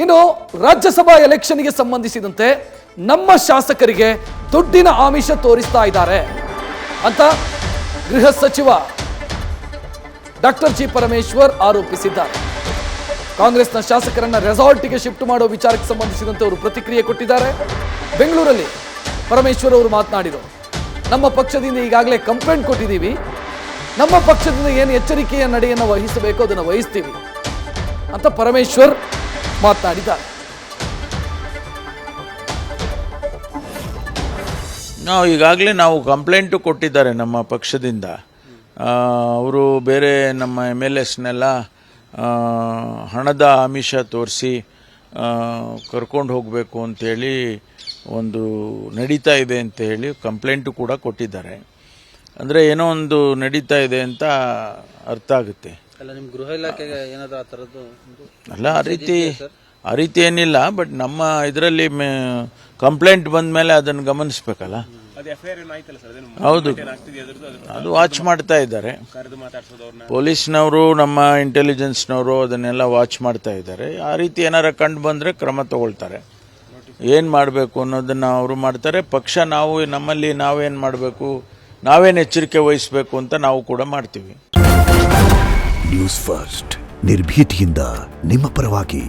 ಇನ್ನು ರಾಜ್ಯಸಭಾ ಎಲೆಕ್ಷನ್ಗೆ ಸಂಬಂಧಿಸಿದಂತೆ ನಮ್ಮ ಶಾಸಕರಿಗೆ ದುಡ್ಡಿನ ಆಮಿಷ ತೋರಿಸ್ತಾ ಇದ್ದಾರೆ ಅಂತ ಗೃಹ ಸಚಿವ ಡಾಕ್ಟರ್ ಜಿ ಪರಮೇಶ್ವರ್ ಆರೋಪಿಸಿದ್ದಾರೆ. ಕಾಂಗ್ರೆಸ್ನ ಶಾಸಕರನ್ನ ರೆಸಾರ್ಟ್ಗೆ ಶಿಫ್ಟ್ ಮಾಡೋ ವಿಚಾರಕ್ಕೆ ಸಂಬಂಧಿಸಿದಂತೆ ಅವರು ಪ್ರತಿಕ್ರಿಯೆ ಕೊಟ್ಟಿದ್ದಾರೆ. ಬೆಂಗಳೂರಲ್ಲಿ ಪರಮೇಶ್ವರ್ ಅವರು ಮಾತನಾಡಿದರು, ನಮ್ಮ ಪಕ್ಷದಿಂದ ಈಗಾಗಲೇ ಕಂಪ್ಲೇಂಟ್ ಕೊಟ್ಟಿದ್ದೀವಿ, ನಮ್ಮ ಪಕ್ಷದಿಂದ ಏನು ಎಚ್ಚರಿಕೆಯ ನಡೆಯನ್ನು ವಹಿಸಬೇಕು ಅದನ್ನು ವಹಿಸ್ತೀವಿ ಅಂತ ಪರಮೇಶ್ವರ್ ಮಾತನಾಡಿದ್ದಾರೆ. ಈಗಾಗಲೇ ನಾವು ಕಂಪ್ಲೇಂಟು ಕೊಟ್ಟಿದ್ದಾರೆ ನಮ್ಮ ಪಕ್ಷದಿಂದ. ಅವರು ಬೇರೆ ನಮ್ಮ MLS ಹಣದ ಆಮಿಷ ತೋರಿಸಿ ಕರ್ಕೊಂಡು ಹೋಗಬೇಕು ಅಂಥೇಳಿ ಒಂದು ನಡೀತಾ ಇದೆ ಅಂತ ಹೇಳಿ ಕಂಪ್ಲೇಂಟು ಕೂಡ ಕೊಟ್ಟಿದ್ದಾರೆ. ಅಂದರೆ ಏನೋ ಒಂದು ನಡೀತಾ ಇದೆ ಅಂತ ಅರ್ಥ ಆಗುತ್ತೆ. ಅಲ್ಲ, ನಿಮ್ಮ ಗೃಹ ಇಲಾಖೆಗೆ ಏನಾದರೂ ಆ ಥರದ್ದು ಅಲ್ಲ, ಆ ರೀತಿ ಏನಿಲ್ಲ. ಬಟ್ ನಮ್ಮ ಇದರಲ್ಲಿ ಕಂಪ್ಲೇಂಟ್ ಬಂದ ಮೇಲೆ ಅದನ್ನು ಗಮನಿಸಬೇಕಲ್ಲ. ಹೌದು, ಅದು ವಾಚ್ ಮಾಡ್ತಾ ಇದ್ದಾರೆ ಪೊಲೀಸ್ನವರು, ನಮ್ಮ ಇಂಟೆಲಿಜೆನ್ಸ್ನವರು ಅದನ್ನೆಲ್ಲ ವಾಚ್ ಮಾಡ್ತಾ ಇದ್ದಾರೆ. ಆ ರೀತಿ ಏನಾರ ಕಂಡು ಬಂದರೆ ಕ್ರಮ ತಗೊಳ್ತಾರೆ. ಏನು ಮಾಡಬೇಕು ಅನ್ನೋದನ್ನು ಅವರು ಮಾಡ್ತಾರೆ. ಪಕ್ಷ ನಾವು ನಮ್ಮಲ್ಲಿ ನಾವೇನು ಮಾಡಬೇಕು, ನಾವೇನು ಎಚ್ಚರಿಕೆ ವಹಿಸಬೇಕು ಅಂತ ನಾವು ಕೂಡ ಮಾಡ್ತೀವಿ. ನ್ಯೂಸ್ ಫಸ್ಟ್ ನಿರ್ಭೀತಿಯಿಂದ ನಿಮ್ಮ ಪರವಾಗಿ.